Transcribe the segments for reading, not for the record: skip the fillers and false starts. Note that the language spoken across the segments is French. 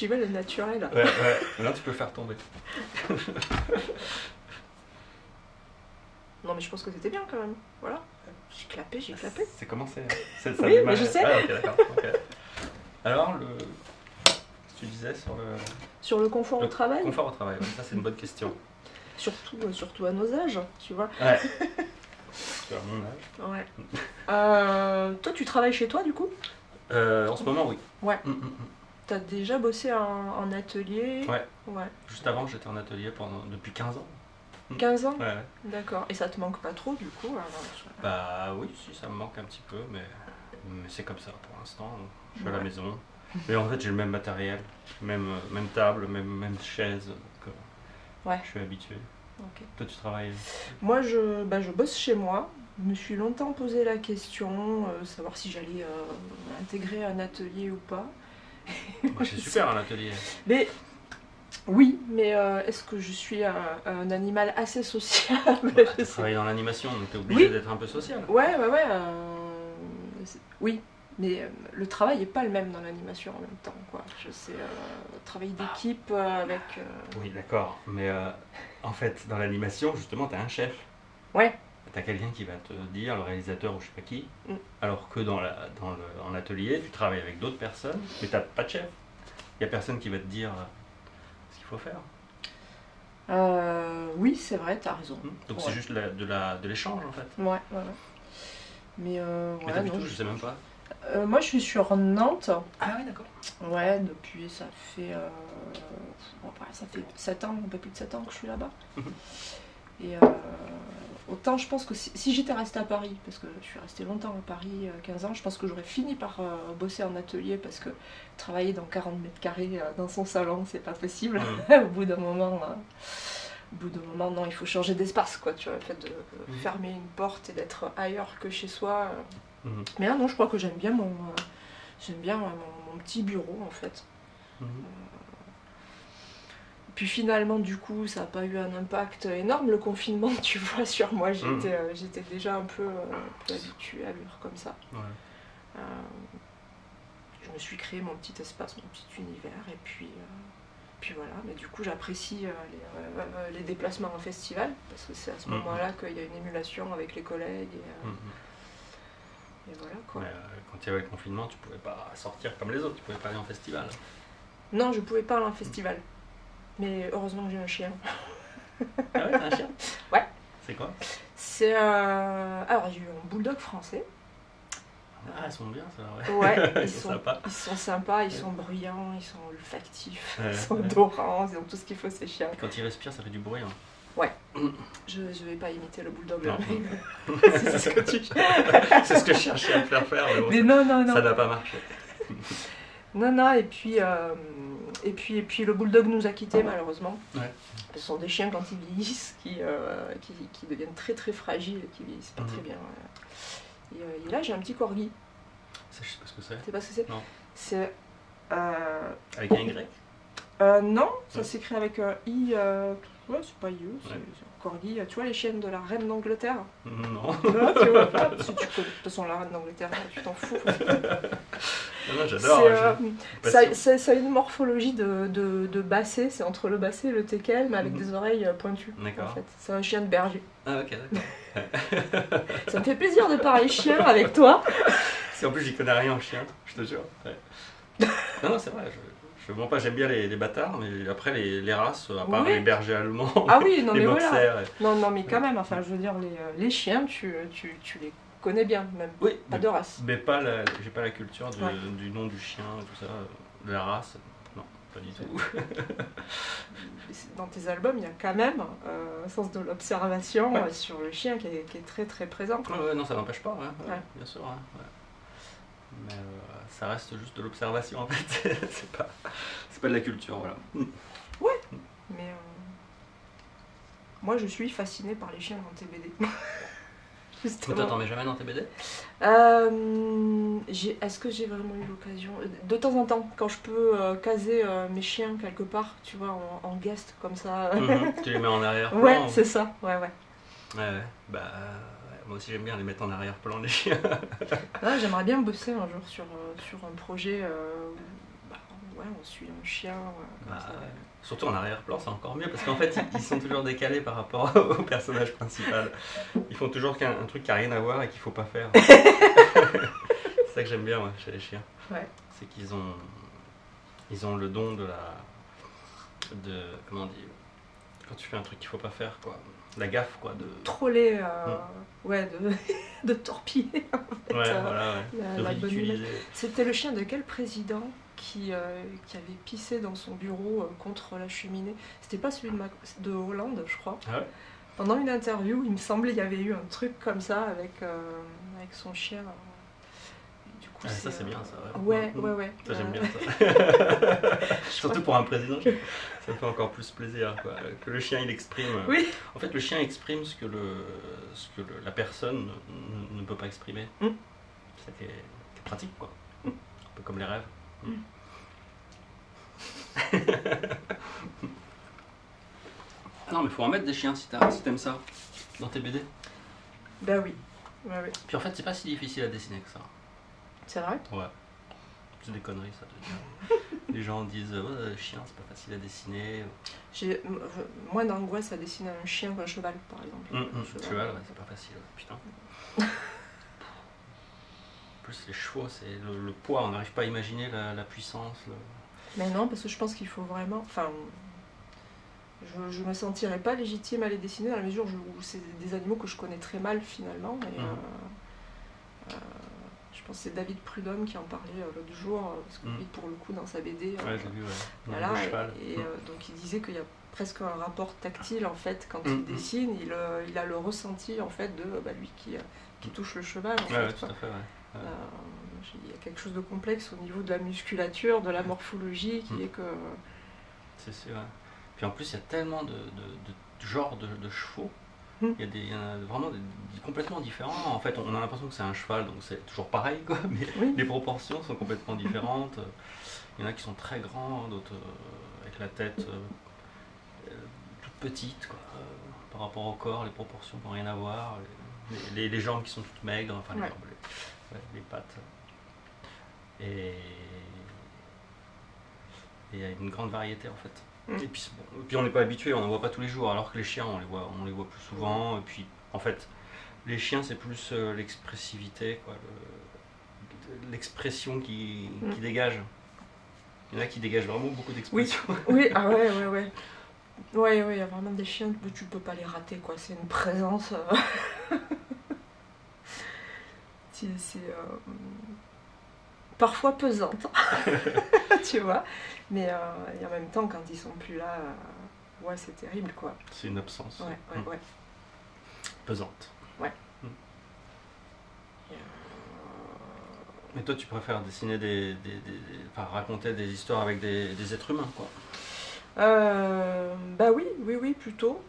suivais le naturel. Ouais, ouais. Là, tu peux faire tomber. Non, mais je pense que c'était bien quand même. Voilà. J'ai clapé, j'ai clapé. C'est commencé. Ça a Oui, du mal. mais je sais. Ah, ok, d'accord. Ok. Alors, ce que tu disais sur Sur le confort au travail, confort au travail, ouais, ça c'est une bonne question. surtout à nos âges, tu vois. Ouais. Tu as mon âge. Ouais. Toi, tu travailles chez toi du coup? En ce moment, oui. Ouais. Mm, mm, mm. T'as déjà bossé en atelier? Ouais. Ouais. Juste avant, j'étais en atelier depuis 15 ans. 15 ans? Ouais, ouais. D'accord. Et ça te manque pas trop du coup? Alors, Bah oui, si, ça me manque un petit peu, mais c'est comme ça pour l'instant. Je suis à la Ouais. maison. Mais en fait, j'ai le même matériel, même table, même chaise. Donc, Ouais. je suis habitué. Ok. Toi, tu travailles. Moi, je bosse chez moi. Je me suis longtemps posé la question, savoir si j'allais intégrer un atelier ou pas. Bah, c'est super un atelier. Mais oui, mais est-ce que je suis un animal assez sociable? Bah, Je tu sais. travailles dans l'animation, donc tu es obligé Oui. d'être un peu social. Ouais. Oui, mais le travail n'est pas le même dans l'animation en même temps, quoi. Je sais, travail d'équipe avec... Oui, d'accord. Mais en fait, dans l'animation, justement, tu as un chef. Ouais. Tu as quelqu'un qui va te dire, le réalisateur ou je sais pas qui. Mm. Alors que en atelier, tu travailles avec d'autres personnes, mais tu n'as pas de chef. Il n'y a personne qui va te dire ce qu'il faut faire. Oui, c'est vrai, t'as raison. Donc Ouais. c'est juste de l'échange en fait. Ouais. Mais Mais ouais, t'habites non, où? Je sais même pas. moi, je suis sur Nantes. Ah oui, d'accord. Ouais, depuis, ça fait 7 ans, un peu plus de 7 ans que je suis là-bas. Mhm. Et autant je pense que si j'étais restée à Paris, parce que je suis restée longtemps à Paris, 15 ans, je pense que j'aurais fini par bosser en atelier, parce que travailler dans 40 mètres carrés dans son salon, c'est pas possible. Mhm. Au bout d'un moment, non, il faut changer d'espace, quoi, tu vois, le fait de Mhm. fermer une porte et d'être ailleurs que chez soi. Mhm. Mais là, non, je crois que j'aime bien mon petit bureau, en fait. Mhm. Puis finalement, du coup, ça n'a pas eu un impact énorme, le confinement, tu vois, sur moi. J'étais déjà un peu habituée à vivre comme ça. Ouais. Je me suis créé mon petit espace, mon petit univers, et puis voilà. Mais du coup, j'apprécie les déplacements en festival, parce que c'est à ce Mhm. moment-là qu'il y a une émulation avec les collègues, Mhm. et voilà, quoi. Mais quand il y avait le confinement, tu pouvais pas sortir comme les autres, tu pouvais pas aller en festival. Non, je pouvais pas aller en festival. Mais heureusement que j'ai un chien. Ah ouais, t'as un chien? Ouais. C'est quoi? C'est alors, j'ai eu un bulldog français. Ah, ils sont bien ça, ouais. Ouais, Ils sont sympas. Ils sont sympas, ils sont bruyants, ils sont olfactifs, Ouais, ils sont ouais. odorants, ils ont tout ce qu'il faut, ces chiens. Quand ils respirent, ça fait du bruit. Hein. Je vais pas imiter le bulldog. Non. C'est ce que tu... C'est ce que je cherchais à me faire faire, mais bon, Mais non. ça n'a pas marché. Non, et puis le bulldog nous a quittés malheureusement. Ouais. Ce sont des chiens quand ils vieillissent qui deviennent très très fragiles et qui vieillissent pas très bien. Et là j'ai un petit corgi. Ça, je sais pas ce que c'est. Tu sais pas ce que c'est? Non. C'est... Avec un Y? Non, ça Ouais. s'écrit avec un I. Ouais, c'est pas IE, c'est Ouais. un corgi. Tu vois les chiennes de la reine d'Angleterre? Non. Non, tu vois pas. Si tu connais, de toute façon, la reine d'Angleterre, tu t'en fous. Non, j'adore. Ça a une morphologie de basset, c'est entre le basset et le teckel, mais avec des oreilles pointues. D'accord. En fait. C'est un chien de berger. Ah, ok, d'accord. Ça me fait plaisir de parler chien avec toi. Si en plus j'y connais rien en chien, je te jure. Ouais. Non, c'est vrai. Je mens pas, j'aime bien les bâtards, mais après les races, à part Oui. les bergers allemands, Ah oui, non les mais boxers. voilà. Non, mais quand même, enfin, je veux dire, les chiens, tu les connais bien, même. Oui, Pas de race. mais j'ai pas la culture du nom du chien et tout ça, de la race. Non, pas du tout. Dans tes albums, il y a quand même un sens de l'observation sur le chien qui est très très présent. Ouais, non, ça n'empêche pas, Ouais. bien sûr. Ouais. Mais ça reste juste de l'observation en fait. c'est pas de la culture, voilà. Mais moi, je suis fascinée par les chiens dans tes BD. Justement. Toi, t'en mets jamais dans tes BD? Est-ce que j'ai vraiment eu l'occasion? De temps en temps, quand je peux caser mes chiens quelque part, tu vois, en guest comme ça. Tu les mets en arrière-plan? Ouais, c'est ça, ouais. Ouais, bah, moi aussi j'aime bien les mettre en arrière-plan, les chiens. Là, j'aimerais bien bosser un jour sur un projet ouais, on suit un chien. Comme ça. Ouais. Surtout en arrière-plan, c'est encore mieux parce qu'en fait, ils sont toujours décalés par rapport au personnage principal. Ils font toujours un truc qui n'a rien à voir et qu'il ne faut pas faire. C'est ça que j'aime bien chez les chiens. Ouais. C'est qu'ils ont le don comment on dit, quand tu fais un truc qu'il ne faut pas faire, quoi. La gaffe, quoi. De troller, ouais, de torpiller, en fait. Ouais, voilà, ouais. De La bonne ridiculiser. C'était le chien de quel président qui avait pissé dans son bureau contre la cheminée? C'était pas celui de Hollande, je crois. Ah ouais? Pendant une interview, il me semblait il y avait eu un truc comme ça avec son chien. Du coup, Ça c'est bien ça. Ouais. Ouais. Ça j'aime bien ça. Surtout pour un président, ça me fait encore plus plaisir quoi. Que le chien il exprime. Oui. En fait le chien exprime ce que la personne ne peut pas exprimer. C'est ça qui est pratique quoi. Un peu comme les rêves. Non mais faut en mettre des chiens si t'aimes ça dans tes BD. Ben oui. Ouais. Puis en fait c'est pas si difficile à dessiner que ça. C'est vrai? Ouais. C'est des conneries ça de dire. Les gens disent le chien c'est pas facile à dessiner. J'ai moins d'angoisse à dessiner un chien qu'un cheval par exemple. Un cheval ouais, c'est pas facile, putain. En plus les chevaux, c'est le poids, on n'arrive pas à imaginer la puissance. Mais non, parce que je pense qu'il faut vraiment... Enfin, je me sentirais pas légitime à les dessiner dans la mesure où c'est des animaux que je connais très mal finalement. Et, je pense que c'est David Prudhomme qui en parlait l'autre jour, parce que lui, pour le coup, dans sa BD... Ouais, j'ai vu, ouais. Voilà, donc il disait qu'il y a presque un rapport tactile, en fait, quand il dessine, il a le ressenti, en fait, de lui qui touche le cheval. En fait, tout à fait, ouais. Il y a quelque chose de complexe au niveau de la musculature, de la morphologie, qui est que... C'est sûr, ouais. Puis en plus, il y a tellement de genres de chevaux. Il y en a vraiment complètement différents. En fait, on a l'impression que c'est un cheval, donc c'est toujours pareil, quoi, mais les proportions sont complètement différentes. Il y en a qui sont très grands, d'autres avec la tête toute petite, quoi. Par rapport au corps, les proportions n'ont rien à voir. Les jambes qui sont toutes maigres, enfin les pattes. Et il y a une grande variété en fait. Et puis on n'est pas habitué, on n'en voit pas tous les jours, alors que les chiens on les voit plus souvent. Et puis en fait, les chiens c'est plus l'expressivité, quoi, l'expression qui dégage. Il y en a qui dégagent vraiment beaucoup d'expression. Oui, ah ouais. Ouais, il y a vraiment des chiens, tu peux pas les rater, quoi. C'est une présence. C'est parfois pesante, tu vois. Mais et en même temps, quand ils sont plus là, ouais, c'est terrible, quoi. C'est une absence. Ouais. Pesante. Ouais. Mais toi, tu préfères dessiner enfin, raconter des histoires avec des êtres humains, quoi. Bah oui, plutôt.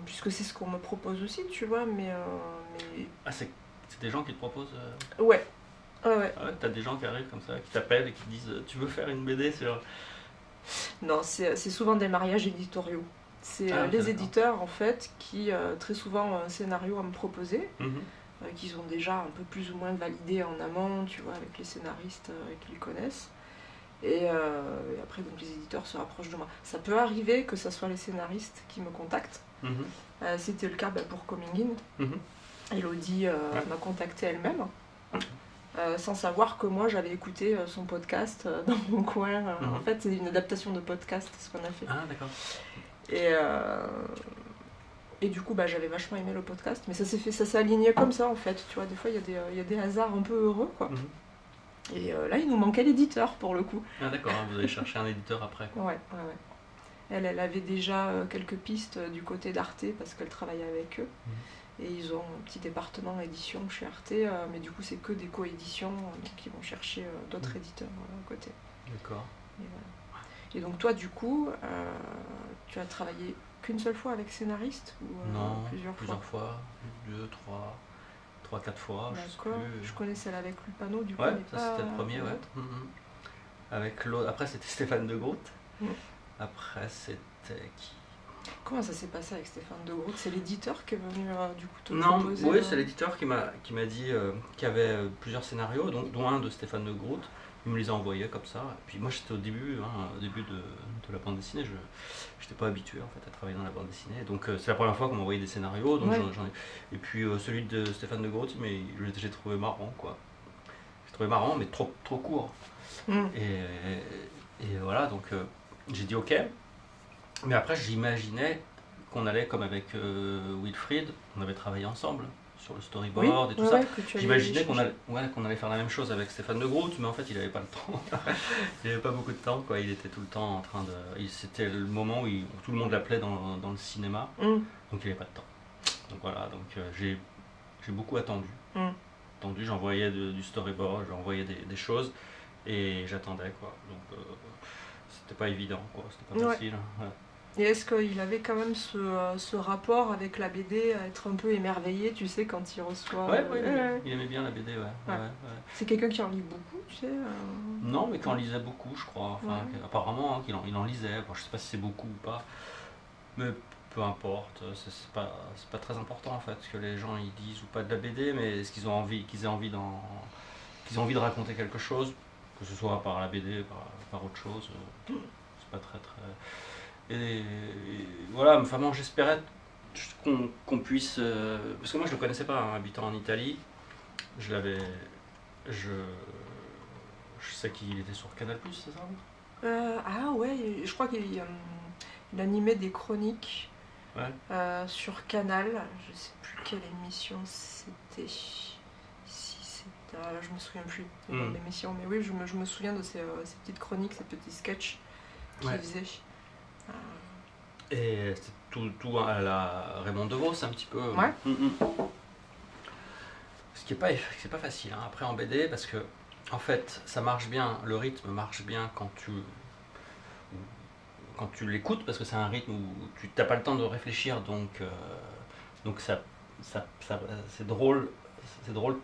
Puisque c'est ce qu'on me propose aussi, tu vois, mais... Ah, c'est des gens qui te proposent Ouais. T'as des gens qui arrivent comme ça, qui t'appellent et qui te disent tu veux faire une BD sur... Non, c'est souvent des mariages éditoriaux. C'est les éditeurs, en fait, qui très souvent ont un scénario à me proposer, qu'ils ont déjà un peu plus ou moins validé en amont, tu vois, avec les scénaristes qu'ils connaissent. Et après, donc, les éditeurs se rapprochent de moi. Ça peut arriver que ce soit les scénaristes qui me contactent. C'était le cas pour Coming In. Elodie m'a contactée elle-même, sans savoir que moi j'avais écouté son podcast dans mon coin. En fait, c'est une adaptation de podcast, ce qu'on a fait. Ah, d'accord. Et du coup, j'avais vachement aimé le podcast, mais ça s'est aligné comme ça, en fait. Tu vois, des fois, il y a des hasards un peu heureux, quoi. Et là, il nous manquait l'éditeur, pour le coup. Ah, d'accord, vous allez chercher un éditeur après, quoi. Ouais. Elle avait déjà quelques pistes du côté d'Arte, parce qu'elle travaillait avec eux. Et ils ont un petit département édition chez Arte, mais du coup c'est que des co-éditions, donc ils vont chercher d'autres éditeurs à côté. D'accord. Et donc toi du coup, tu as travaillé qu'une seule fois avec scénariste ou non, plusieurs fois 2, 3, 4 fois. D'accord, je connais celle avec Lupano du coup. Ouais, ça c'était le premier, ouais. Avec l'autre, après c'était Stéphane de Groot. Après c'était qui? Comment ça s'est passé avec Stéphane de Groot? C'est l'éditeur qui est venu du coup te proposer? Non, oui, c'est l'éditeur qui m'a dit qu'il y avait plusieurs scénarios, dont un de Stéphane de Groot, il me les a envoyés comme ça. Et puis moi j'étais au début de la bande dessinée, je n'étais pas habitué en fait à travailler dans la bande dessinée. Donc c'est la première fois qu'on m'envoyait des scénarios. Donc Ouais. Et puis celui de Stéphane de Groot, mais j'ai trouvé marrant quoi. J'ai trouvé marrant mais trop court. Mm. Et voilà, donc j'ai dit ok. Mais après j'imaginais qu'on allait comme avec Wilfried, on avait travaillé ensemble sur le storyboard et tout ça. J'imaginais qu'on allait faire la même chose avec Stéphane de Groot, mais en fait il n'avait pas le temps. Il n'avait pas beaucoup de temps, quoi. Il était tout le temps en train de. C'était le moment où tout le monde l'appelait dans le cinéma, donc il n'avait pas de temps. Donc voilà, donc j'ai beaucoup attendu. J'envoyais du storyboard, j'envoyais des choses et j'attendais quoi. Donc c'était pas évident, quoi. C'était pas facile. Ouais. Et est-ce qu'il avait quand même ce rapport avec la BD, à être un peu émerveillé, tu sais, quand il reçoit... Ouais, il aimait bien la BD, ouais. C'est quelqu'un qui en lit beaucoup, tu sais Non, mais qui en lisait beaucoup, je crois. Enfin, apparemment, hein, il en lisait. Bon, je sais pas si c'est beaucoup ou pas, mais peu importe. C'est pas très important, en fait, ce que les gens ils disent ou pas de la BD, mais est-ce qu'ils ont envie, qu'ils aient envie de raconter quelque chose, que ce soit par la BD, par autre chose. C'est pas très... Et voilà, enfin bon, j'espérais qu'on puisse... parce que moi je le connaissais pas, hein, habitant en Italie. Je sais qu'il était sur Canal+, c'est ça? Ah ouais, je crois qu'il animait des chroniques sur Canal. Je sais plus quelle émission c'était. Je me souviens plus de l'émission, mais oui, je me souviens de ces petites chroniques, ces petits sketchs qu'il faisait. Et c'est tout à la Raymond DeVos un petit peu. Ouais. Ce qui est pas facile, hein, après en BD, parce que en fait ça marche bien, le rythme marche bien quand tu l'écoutes, parce que c'est un rythme où tu n'as pas le temps de réfléchir, donc c'est drôle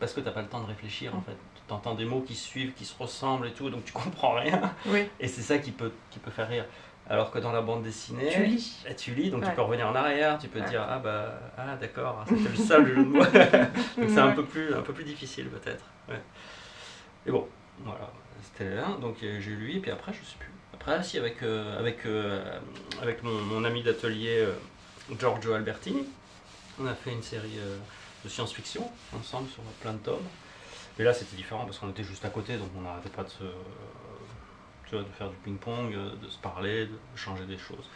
parce que tu n'as pas le temps de réfléchir en fait. Tu entends des mots qui se suivent, qui se ressemblent et tout, donc tu comprends rien. Et c'est ça qui peut faire rire. Alors que dans la bande dessinée, tu lis, donc tu peux revenir en arrière, tu peux te dire d'accord, c'était ça le jeu de mots. Donc c'est un peu plus difficile peut-être. Ouais. Et bon, voilà, c'était là, donc j'ai lu, et puis après je sais plus. Après si avec mon ami d'atelier Giorgio Albertini, on a fait une série de science-fiction ensemble sur plein de tomes. Et là c'était différent parce qu'on était juste à côté, donc on n'arrêtait pas de faire du ping-pong, de se parler, de changer des choses.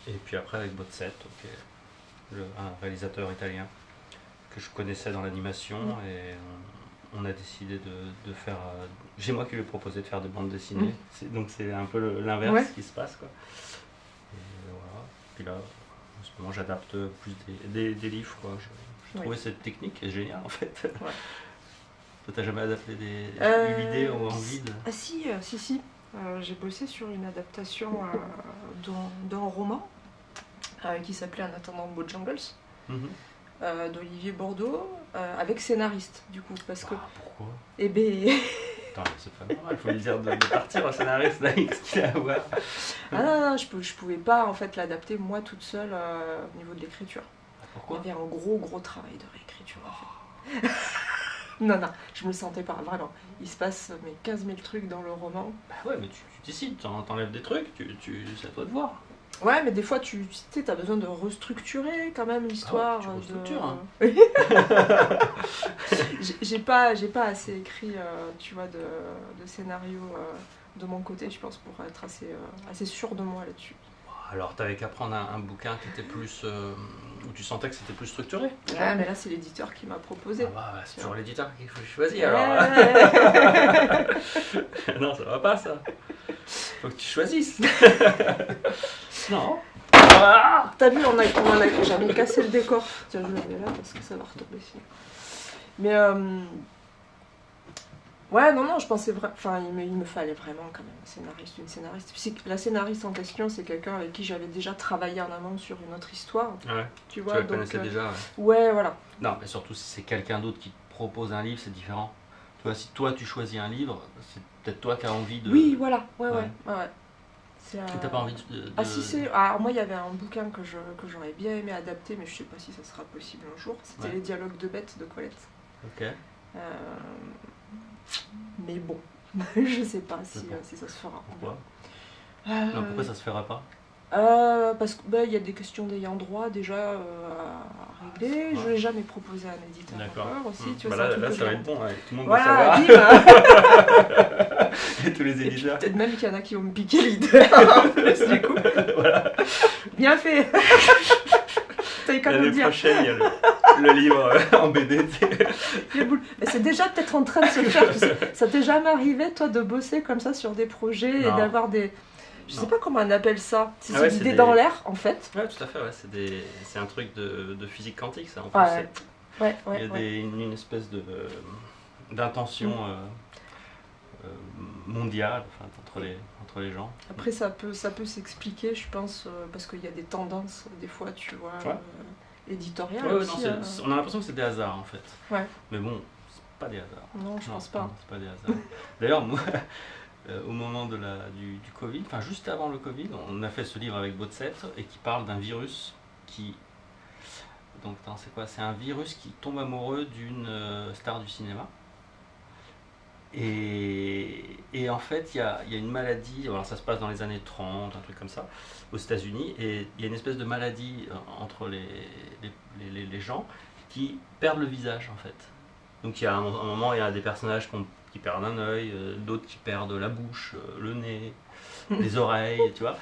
Et puis après avec Botset, un réalisateur italien que je connaissais dans l'animation, et on a décidé de faire... j'ai moi qui lui ai proposé de faire des bandes dessinées, donc c'est un peu l'inverse qui se passe, quoi. Et voilà. Puis là, en ce moment j'adapte plus des livres, quoi. J'ai trouvé cette technique géniale en fait. T'as jamais adapté une idée en vide? Ah si. J'ai bossé sur une adaptation d'un roman qui s'appelait En attendant Bojangles, d'Olivier Bordeaux, avec scénariste du coup, parce que... Pourquoi? Eh ben... Attends, c'est pas normal, il faut lui dire de partir au scénariste, là, qu'est-ce qu'il a à voir? Non, je pouvais pas en fait l'adapter moi toute seule au niveau de l'écriture. Pourquoi? Il y avait un gros travail de réécriture en fait. Non, je me le sentais pas, vraiment. Il se passe 15 000 trucs dans le roman. Bah ouais, mais tu décides, t'enlèves des trucs, c'est à toi de voir. Ouais, mais des fois, tu sais, t'as besoin de restructurer quand même l'histoire. Tu restructures, hein. J'ai pas assez écrit, tu vois, de scénario de mon côté, je pense, pour être assez sûre de moi là-dessus. Alors, t'avais qu'à prendre un bouquin qui était plus... où tu sentais que c'était plus structuré. Ouais, mais là, c'est l'éditeur qui m'a proposé. C'est toujours l'éditeur qu'il faut choisir, alors. Non, ça va pas, ça. Faut que tu choisisses. Non. T'as vu, j'en ai cassé le décor. Tiens, je le mets là parce que ça va retomber sinon. Mais ouais, non, je pensais vraiment... Enfin, il me fallait vraiment quand même une scénariste. La scénariste en question, c'est quelqu'un avec qui j'avais déjà travaillé en amont sur une autre histoire. Ouais. Tu vois, tu la connaissais déjà. Ouais, voilà. Non, mais surtout si c'est quelqu'un d'autre qui te propose un livre, c'est différent. Tu vois, si toi tu choisis un livre, c'est peut-être toi qui as envie de... Oui, voilà, ouais. Et t'as pas envie de... Ah si, c'est... Alors moi, il y avait un bouquin que j'aurais bien aimé adapter, mais je sais pas si ça sera possible un jour. C'était Les dialogues de bêtes de Colette. Ok. Mais bon, Je sais pas si, D'accord. si ça se fera. Pourquoi? Euh, Non, pourquoi ça se ferait pas? Parce qu'il y a des questions d'ayant droit déjà à régler. Je Ouais. l'ai jamais proposé à un éditeur D'accord. encore aussi. Tu Bah vois, c'est un là, truc là, que ça va j'ai- être bon, ouais. Tout le monde Voilà, va bim savoir. Et tous les Et puis éditeurs. peut-être même qu'il y en a qui vont me piquer l'idée en plus, du coup. Voilà. Bien fait. T'as quand même L'année bien. prochaine, il y a le livre en BD. tu sais. Les boules. Mais c'est déjà peut-être en train de se faire. Ça t'est jamais arrivé, toi, de bosser comme ça sur des projets et Non. d'avoir des. Je sais Non. pas comment on appelle ça. C'est Ah ouais, des c'est idées des- dans l'air, en fait. Ouais, tout à fait, ouais. C'est un truc de physique quantique, ça. En plus, Ouais, ouais, il y ouais. a ouais. une espèce d'intention mondiale, enfin, entre les gens. Après, ça peut s'expliquer, je pense, parce qu'il y a des tendances, des fois, tu vois, Ouais. éditoriales Ouais, ouais, aussi. non, on a l'impression que c'est des hasards, en fait. Ouais. Mais bon, c'est pas des hasards. Non, je Non, pense pas. non, c'est pas des hasards. D'ailleurs, moi, au moment du Covid, enfin juste avant le Covid, on a fait ce livre avec Botset et qui parle d'un virus qui. Donc, attends, c'est quoi? C'est un virus qui tombe amoureux d'une star du cinéma. Et en fait, il y a une maladie, alors ça se passe dans les années 30, un truc comme ça, aux États-Unis, et il y a une espèce de maladie entre les gens qui perdent le visage en fait. Donc il y a un moment, il y a des personnages qui perdent un œil, d'autres qui perdent la bouche, le nez, les oreilles, tu vois.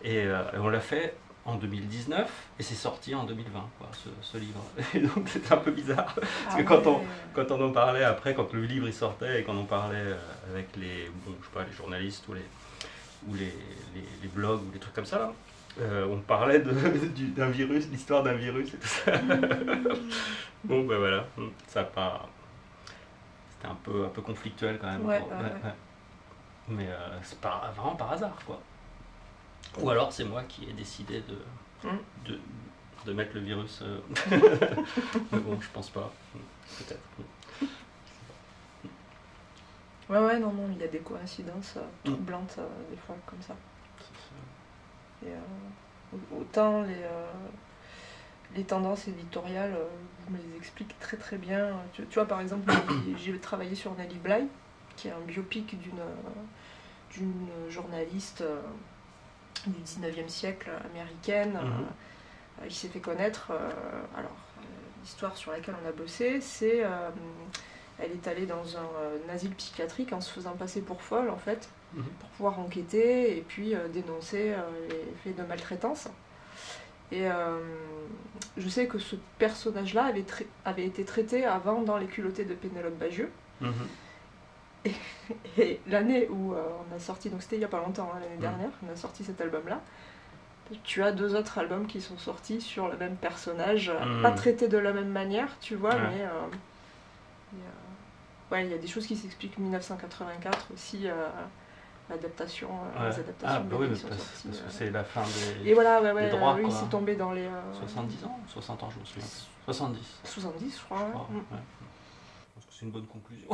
Et on l'a fait en 2019 et c'est sorti en 2020, quoi, ce livre. Et donc c'était un peu bizarre. Parce que quand on en parlait après, quand le livre il sortait et qu'on en parlait avec les, bon, je sais pas, les journalistes ou les blogs ou des trucs comme ça, là, on parlait d'un virus, l'histoire d'un virus et tout ça. Bon, ben voilà, ça a pas. C'était un peu conflictuel quand même. Ouais, quoi. ouais. Mais c'est vraiment par hasard, quoi. Ou alors c'est moi qui ai décidé de mettre le virus. Mais bon, je pense pas. Peut-être. Ouais, non, il y a des coïncidences troublantes, des fois, comme ça. Et, autant les tendances éditoriales, je me les explique très très bien. Tu vois, par exemple, j'ai travaillé sur Nelly Bly, qui est un biopic d'une journaliste du 19e siècle américaine. Il s'est fait connaître. L'histoire sur laquelle on a bossé, c'est elle est allée dans un asile psychiatrique en se faisant passer pour folle, en fait, pour pouvoir enquêter et puis dénoncer les faits de maltraitance. Et je sais que ce personnage-là avait été traité avant dans Les culottés de Pénélope Bagieux. Et l'année où on a sorti, donc c'était il n'y a pas longtemps, hein, l'année dernière, on a sorti cet album-là, tu as 2 autres albums qui sont sortis sur le même personnage, pas traités de la même manière, tu vois, mais il y a des choses qui s'expliquent. 1984 aussi, l'adaptation, les adaptations bah oui, BD sont parce sorties. que c'est la fin des. Et voilà, des droits, oui, quoi. c'est tombé dans les. 70 ans, 60 ans, je me souviens. 70. 70, je crois. Je Ouais. crois, ouais. Je pense que c'est une bonne conclusion.